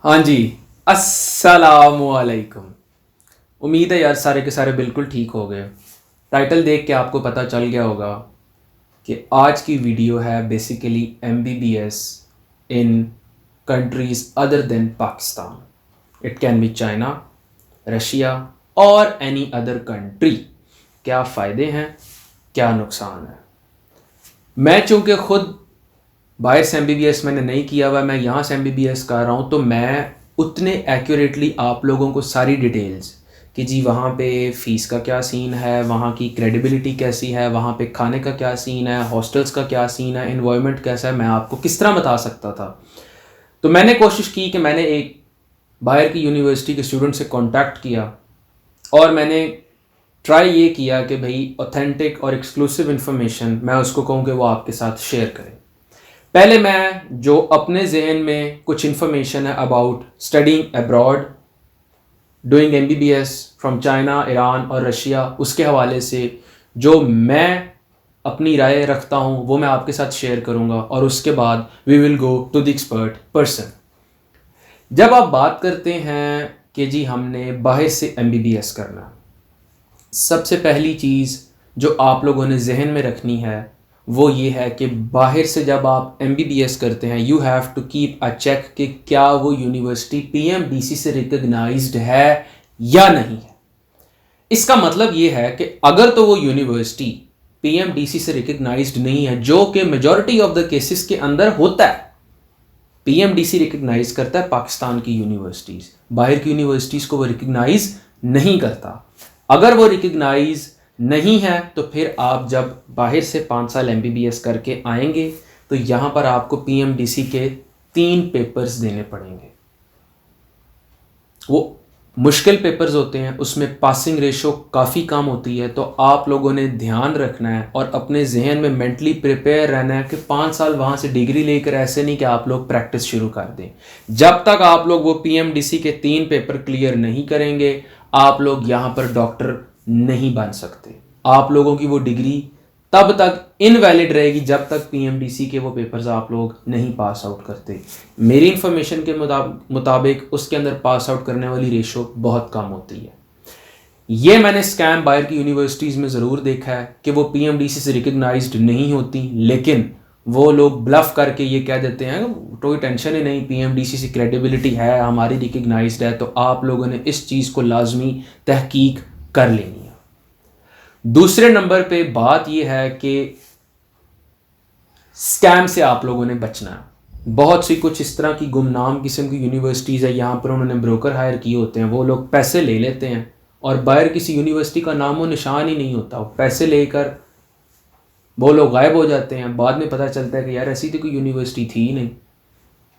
हाँ जी। अस्सलामुअलैकुम। उम्मीद है यार सारे के सारे बिल्कुल ठीक हो गए। टाइटल देख के आपको पता चल गया होगा कि आज की वीडियो है basically MBBS in countries other than Pakistan. It can be China, Russia और एनी अदर कंट्री। क्या फ़ायदे हैं, क्या नुकसान है। मैं चूँकि ख़ुद बाहर से एमबीबीएस मैंने नहीं किया हुआ, मैं यहाँ से एमबीबीएस कर रहा हूँ, तो मैं उतने एक्यूरेटली आप लोगों को सारी डिटेल्स कि जी वहाँ पे फ़ीस का क्या सीन है, वहाँ की क्रेडिबिलिटी कैसी है, वहाँ पे खाने का क्या सीन है, हॉस्टल्स का क्या सीन है, इन्वायरमेंट कैसा है, मैं आपको किस तरह बता सकता था। तो मैंने कोशिश की कि मैंने एक बाहर की यूनिवर्सिटी के स्टूडेंट से कांटेक्ट किया और मैंने ट्राई ये किया कि भाई ऑथेंटिक और एक्सक्लूसिव इन्फॉर्मेशन मैं उसको कहूँ कि वो आपके साथ शेयर करें। पहले मैं जो अपने जहन में कुछ इन्फॉर्मेशन है about studying abroad, doing MBBS from China, Iran और रशिया, उसके हवाले से जो मैं अपनी राय रखता हूँ वो मैं आपके साथ शेयर करूँगा और उसके बाद we will go to the expert person. जब आप बात करते हैं कि जी हमने बाहर से एमबीबीएस करना, सबसे पहली चीज़ जो आप लोगों ने जहन में रखनी है वो ये है कि बाहर से जब आप एमबीबीएस करते हैं you have to keep a check कि क्या वो यूनिवर्सिटी पीएमडीसी से रिकग्नाइज्ड है या नहीं है। इसका मतलब ये है कि अगर तो वो यूनिवर्सिटी पीएमडीसी से रिकग्नाइज्ड नहीं है, जो कि मेजॉरिटी ऑफ द केसेस के अंदर होता है, पीएमडीसी रिकग्नाइज करता है पाकिस्तान की यूनिवर्सिटीज़, बाहर की यूनिवर्सिटीज़ को वो रिकग्नाइज नहीं करता। अगर वो रिकग्नाइज नहीं है तो फिर आप जब बाहर से 5 साल एमबीबीएस करके आएंगे तो यहाँ पर आपको पीएमडीसी के 3 पेपर्स देने पड़ेंगे। वो मुश्किल पेपर्स होते हैं, उसमें पासिंग रेशो काफ़ी कम होती है, तो आप लोगों ने ध्यान रखना है और अपने जहन में मेंटली प्रिपेयर रहना है कि 5 साल वहाँ से डिग्री लेकर ऐसे नहीं कि आप लोग प्रैक्टिस शुरू कर दें। जब तक आप लोग वो पीएमडीसी के 3 पेपर क्लियर नहीं करेंगे आप लोग यहाँ पर डॉक्टर नहीं बन सकते। आप लोगों की वो डिग्री तब तक इनवैलिड रहेगी जब तक पीएमडीसी के वो पेपर्स आप लोग नहीं पास आउट करते। मेरी इंफॉर्मेशन के मुताबिक उसके अंदर पास आउट करने वाली रेशो बहुत कम होती है। ये मैंने स्कैम बाहर की यूनिवर्सिटीज़ में ज़रूर देखा है कि वो पीएमडीसी से रिकग्नाइज्ड नहीं होती, लेकिन वो लोग ब्लफ करके ये कह देते हैं कोई टेंशन ही नहीं, पीएमडीसी से क्रेडिबिलिटी है, हमारी रिकग्नाइज्ड है। तो आप लोगों ने इस चीज़ को लाजमी तहकीक कर लेनी है। दूसरे नंबर पे बात यह है कि स्कैम से आप लोगों ने बचना है। बहुत सी कुछ इस तरह की गुमनाम किस्म की यूनिवर्सिटीज़ है, यहाँ पर उन्होंने ब्रोकर हायर किए होते हैं, वो लोग पैसे ले लेते हैं और बाहर किसी यूनिवर्सिटी का नामो निशान ही नहीं होता। पैसे लेकर वो लोग गायब हो जाते हैं, बाद में पता चलता है कि यार ऐसी तो कोई यूनिवर्सिटी थी ही नहीं।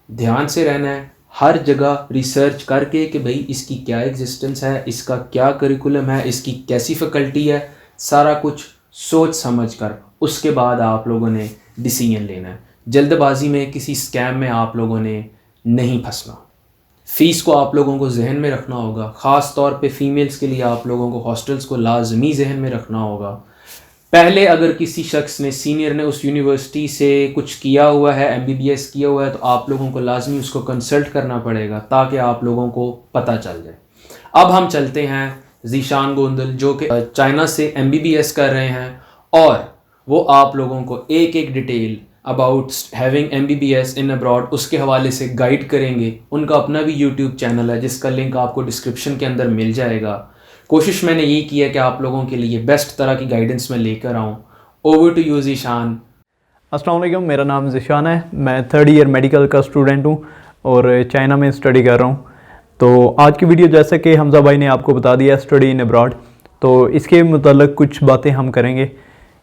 ध्यान से रहना है, हर जगह रिसर्च करके कि भाई इसकी क्या एग्जिस्टेंस है, इसका क्या करिकुलम है, इसकी कैसी फैकल्टी है, सारा कुछ सोच समझ कर उसके बाद आप लोगों ने डिसीजन लेना है। जल्दबाजी में किसी स्कैम में आप लोगों ने नहीं फंसना। फ़ीस को आप लोगों को जहन में रखना होगा, ख़ास तौर पे फीमेल्स के लिए आप लोगों को हॉस्टल्स को लाजमी जहन में रखना होगा। पहले अगर किसी शख्स ने, सीनियर ने उस यूनिवर्सिटी से कुछ किया हुआ है, एमबीबीएस किया हुआ है, तो आप लोगों को लाजमी उसको कंसल्ट करना पड़ेगा ताकि आप लोगों को पता चल जाए। अब हम चलते हैं ज़ीशान गोंदल जो कि चाइना से एमबीबीएस कर रहे हैं और वो आप लोगों को एक एक detail about having MBBS in abroad उसके हवाले से गाइड करेंगे। उनका अपना भी यूट्यूब चैनल है जिसका लिंक आपको डिस्क्रिप्शन के अंदर मिल जाएगा। कोशिश मैंने ये की है कि आप लोगों के लिए बेस्ट तरह की गाइडेंस में लेकर आऊँ। Over to you Zeeshan. अस्सलाम वालेकुम, मेरा नाम ज़िशान है। मैं 3rd ईयर मेडिकल का स्टूडेंट हूँ और चाइना में स्टडी कर रहा हूँ। तो आज की वीडियो जैसे कि हमज़ा भाई ने आपको बता दिया स्टडी इन अब्रॉड, तो इसके मुताल्लिक कुछ बातें हम करेंगे।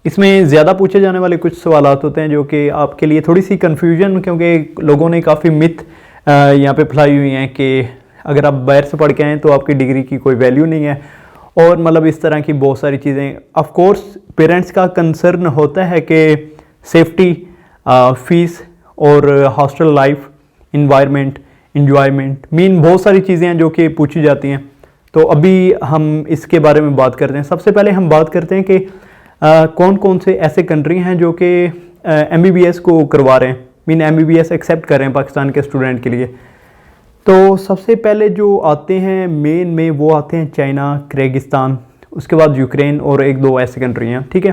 इसमें ज़्यादा पूछे जाने वाले कुछ सवालात होते हैं जो कि आपके लिए थोड़ी सी कन्फ्यूजन, क्योंकि लोगों ने काफ़ी मिथ यहाँ पे फैलाई हुई हैं कि अगर आप बाहर से पढ़ के आएँ तो आपकी डिग्री की कोई वैल्यू नहीं है, और मतलब इस तरह की बहुत सारी चीज़ें। ऑफ कोर्स पेरेंट्स का कंसर्न होता है कि सेफ्टी, फीस और हॉस्टल लाइफ, इन्वायरमेंट, इंजॉयमेंट, बहुत सारी चीज़ें हैं जो कि पूछी जाती हैं। तो अभी हम इसके बारे में बात करते हैं। सबसे पहले हम बात करते हैं कि कौन कौन से ऐसे कंट्री हैं जो कि एमबीबीएस को करवा रहे हैं, एमबीबीएस एक्सेप्ट कर रहे हैं पाकिस्तान के स्टूडेंट के लिए। तो सबसे पहले जो आते हैं मेन में वो आते हैं चाइना, किर्गिस्तान, उसके बाद यूक्रेन और एक दो ऐसी कंट्री हैं, ठीक है।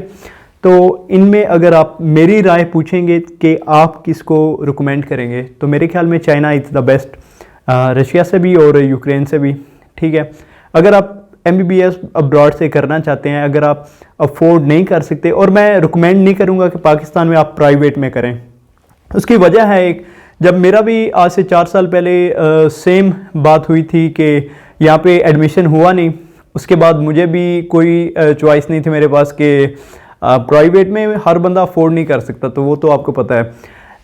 तो इनमें अगर आप मेरी राय पूछेंगे कि आप किसको रिकमेंड करेंगे, तो मेरे ख्याल में China is the best, Russia से भी और यूक्रेन से भी, ठीक है। अगर आप MBBS अब्रॉड से करना चाहते हैं, अगर आप अफोर्ड नहीं कर सकते, और मैं रिकमेंड नहीं करूँगा कि पाकिस्तान में आप प्राइवेट में करें। उसकी वजह है एक, जब मेरा भी आज से 4 साल पहले सेम बात हुई थी कि यहाँ पे एडमिशन हुआ नहीं, उसके बाद मुझे भी कोई चॉइस नहीं थी मेरे पास कि प्राइवेट में हर बंदा अफोर्ड नहीं कर सकता, तो वो तो आपको पता है।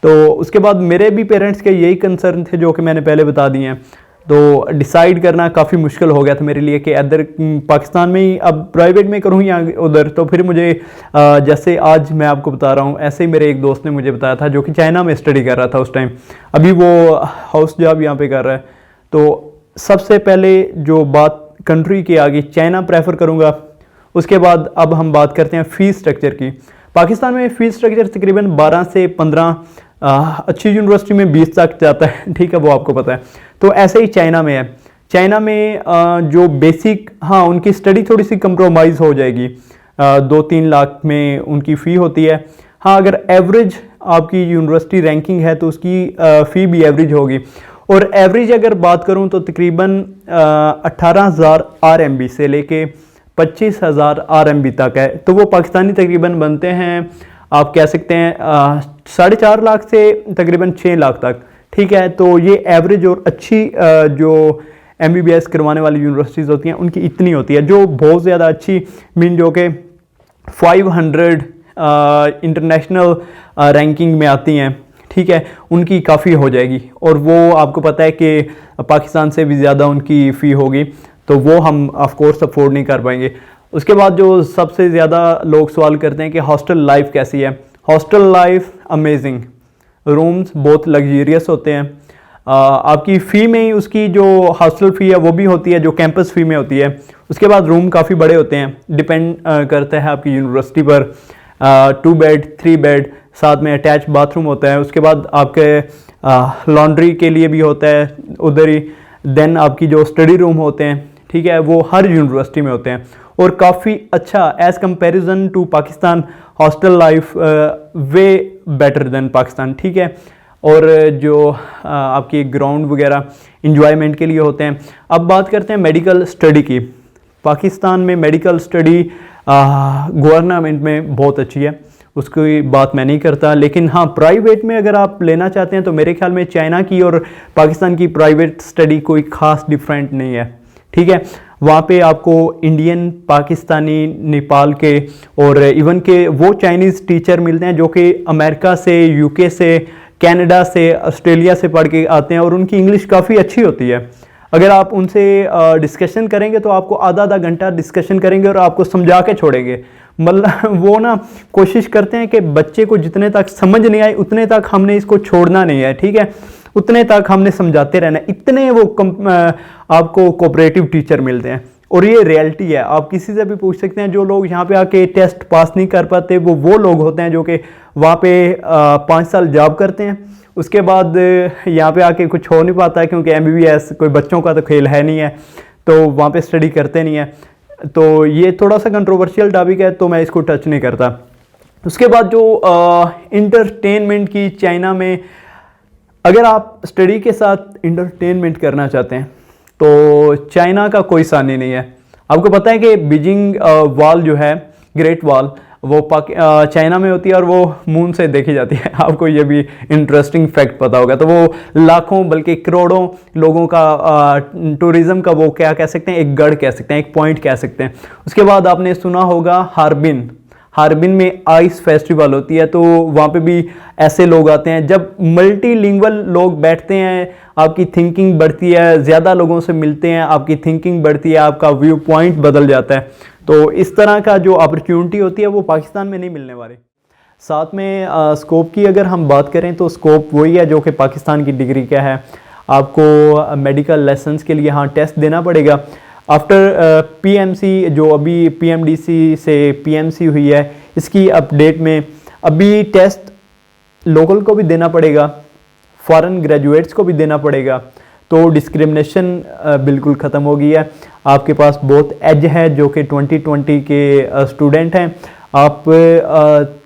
तो उसके बाद मेरे भी पेरेंट्स के यही कंसर्न थे जो कि मैंने पहले बता दिए हैं। तो डिसाइड करना काफ़ी मुश्किल हो गया था मेरे लिए कि इधर पाकिस्तान में ही अब प्राइवेट में करूँ या उधर। तो फिर मुझे जैसे आज मैं आपको बता रहा हूँ, ऐसे ही मेरे एक दोस्त ने मुझे बताया था जो कि चाइना में स्टडी कर रहा था उस टाइम, अभी वो हाउस जॉब यहाँ पे कर रहा है। तो सबसे पहले जो बात कंट्री की आ गई, चाइना प्रेफर करूँगा। उसके बाद अब हम बात करते हैं फ़ीस स्ट्रक्चर की। पाकिस्तान में फ़ीस स्ट्रक्चर तकरीबन 12 से 15, अच्छी यूनिवर्सिटी में 20 तक जाता है, ठीक है, वो आपको पता है। तो ऐसे ही चाइना में है। चाइना में जो बेसिक, हाँ, उनकी स्टडी थोड़ी सी कंप्रोमाइज़ हो जाएगी, 2-3 लाख में उनकी फ़ी होती है। हाँ, अगर एवरेज आपकी यूनिवर्सिटी रैंकिंग है तो उसकी फ़ी भी एवरेज होगी। और एवरेज अगर बात करूँ तो तकरीबन 18,000 RMB से लेके 25,000 RMB तक है। तो वो पाकिस्तानी तकरीबन बनते हैं, आप कह सकते हैं 4.5 लाख से तकरीबन 6 लाख तक, ठीक है। तो ये एवरेज और अच्छी जो MBBS करवाने वाली यूनिवर्सिटीज़ होती हैं उनकी इतनी होती है। जो बहुत ज़्यादा अच्छी मीन जो कि 500 इंटरनेशनल रैंकिंग में आती हैं, ठीक है, उनकी काफ़ी हो जाएगी। और वो आपको पता है कि पाकिस्तान से भी ज़्यादा उनकी फ़ी होगी, तो वो हम ऑफ कोर्स अफोर्ड नहीं कर पाएंगे। उसके बाद जो सबसे ज़्यादा लोग सवाल करते हैं कि हॉस्टल लाइफ कैसी है। हॉस्टल लाइफ अमेजिंग, रूम्स बहुत लग्जरियस होते हैं। आपकी फ़ी में ही उसकी जो हॉस्टल फ़ी है वो भी होती है जो कैंपस फ़ी में होती है। उसके बाद रूम काफ़ी बड़े होते हैं, डिपेंड करता है आपकी यूनिवर्सिटी पर। 2 बेड 3 बेड, साथ में अटैच बाथरूम होता है। उसके बाद आपके लॉन्ड्री के लिए भी होता है उधर ही। देन आपकी जो स्टडी रूम होते हैं, ठीक है, वो हर यूनिवर्सिटी में होते हैं और काफ़ी अच्छा as comparison to Pakistan hostel life way better than Pakistan, ठीक है। और जो आपकी ग्राउंड वगैरह इंजॉयमेंट के लिए होते हैं। अब बात करते हैं मेडिकल स्टडी की। पाकिस्तान में मेडिकल स्टडी गवर्नमेंट में बहुत अच्छी है, उसकी बात मैं नहीं करता। लेकिन हाँ, प्राइवेट में अगर आप लेना चाहते हैं तो मेरे ख्याल में चाइना की और पाकिस्तान की प्राइवेट स्टडी कोई ख़ास डिफरेंट नहीं है, ठीक है। वहाँ पे आपको इंडियन, पाकिस्तानी, नेपाल के और इवन के वो चाइनीज़ टीचर मिलते हैं जो कि अमेरिका से, UK से, कनाडा से, ऑस्ट्रेलिया से पढ़ के आते हैं और उनकी इंग्लिश काफ़ी अच्छी होती है। अगर आप उनसे डिस्कशन करेंगे तो आपको आधा घंटा डिस्कशन करेंगे और आपको समझा के छोड़ेंगे। मतलब वो ना कोशिश करते हैं कि बच्चे को जितने तक समझ नहीं आए उतने तक हमने इसको छोड़ना नहीं है, ठीक है, उतने तक हमने समझाते रहना है। इतने वो आपको कोऑपरेटिव टीचर मिलते हैं और ये रियलिटी है। आप किसी से भी पूछ सकते हैं, जो लोग यहाँ पे आके टेस्ट पास नहीं कर पाते वो लोग होते हैं जो कि वहाँ पे 5 साल जॉब करते हैं, उसके बाद यहाँ पे आके कुछ हो नहीं पाता क्योंकि MBBS कोई बच्चों का तो खेल है नहीं है, तो वहाँ पे स्टडी करते नहीं है। तो ये थोड़ा सा कंट्रोवर्शियल टॉपिक है तो मैं इसको टच नहीं करता। उसके बाद जो इंटरटेनमेंट की, चाइना में अगर आप स्टडी के साथ इंटरटेनमेंट करना चाहते हैं तो चाइना का कोई सानी नहीं है। आपको पता है कि बीजिंग वॉल जो है, ग्रेट वॉल, वो चाइना में होती है और वो मून से देखी जाती है। आपको ये भी इंटरेस्टिंग फैक्ट पता होगा। तो वो लाखों बल्कि करोड़ों लोगों का टूरिज़्म का वो क्या कह सकते हैं, एक गढ़ कह सकते हैं, एक पॉइंट कह सकते हैं। उसके बाद आपने सुना होगा हार्बिन में आइस फेस्टिवल होती है, तो वहाँ पे भी ऐसे लोग आते हैं। जब मल्टीलिंगुअल लोग बैठते हैं आपकी थिंकिंग बढ़ती है, ज़्यादा लोगों से मिलते हैं आपकी थिंकिंग बढ़ती है, आपका व्यू पॉइंट बदल जाता है। तो इस तरह का जो अपॉर्चुनिटी होती है वो पाकिस्तान में नहीं मिलने वाली। साथ में स्कोप की अगर हम बात करें तो स्कोप वही है जो कि पाकिस्तान की डिग्री का है। आपको मेडिकल लाइसेंस के लिए हाँ टेस्ट देना पड़ेगा। आफ्टर PMC, जो अभी PMDC से PMC हुई है, इसकी अपडेट में अभी टेस्ट लोकल को भी देना पड़ेगा, फॉरेन ग्रेजुएट्स को भी देना पड़ेगा, तो डिस्क्रिमिनेशन बिल्कुल ख़त्म हो गई है। आपके पास बहुत एज है जो कि 2020 के स्टूडेंट हैं। आप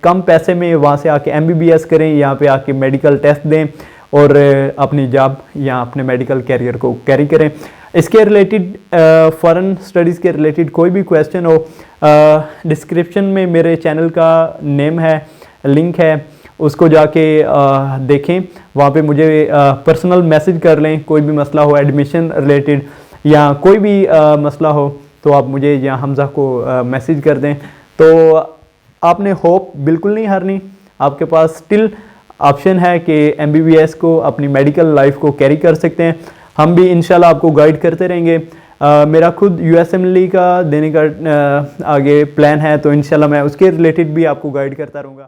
कम पैसे में वहाँ से आके MBBS करें, यहाँ पे आके मेडिकल टेस्ट दें और अपनी जॉब या अपने मेडिकल कैरियर को कैरी करें। इसके रिलेटेड फॉरेन स्टडीज़ के रिलेटेड कोई भी क्वेश्चन हो, डिस्क्रिप्शन में मेरे चैनल का नेम है, लिंक है, उसको जाके देखें। वहाँ पे मुझे पर्सनल मैसेज कर लें। कोई भी मसला हो एडमिशन रिलेटेड या कोई भी मसला हो तो आप मुझे या हमज़ा को मैसेज कर दें। तो आपने होप बिल्कुल नहीं हारनी। आपके पास स्टिल ऑप्शन है कि MBBS को अपनी मेडिकल लाइफ को कैरी कर सकते हैं। हम भी इंशाल्लाह आपको गाइड करते रहेंगे। मेरा खुद USMLE का देने का आगे प्लान है, तो इंशाल्लाह मैं उसके रिलेटेड भी आपको गाइड करता रहूँगा।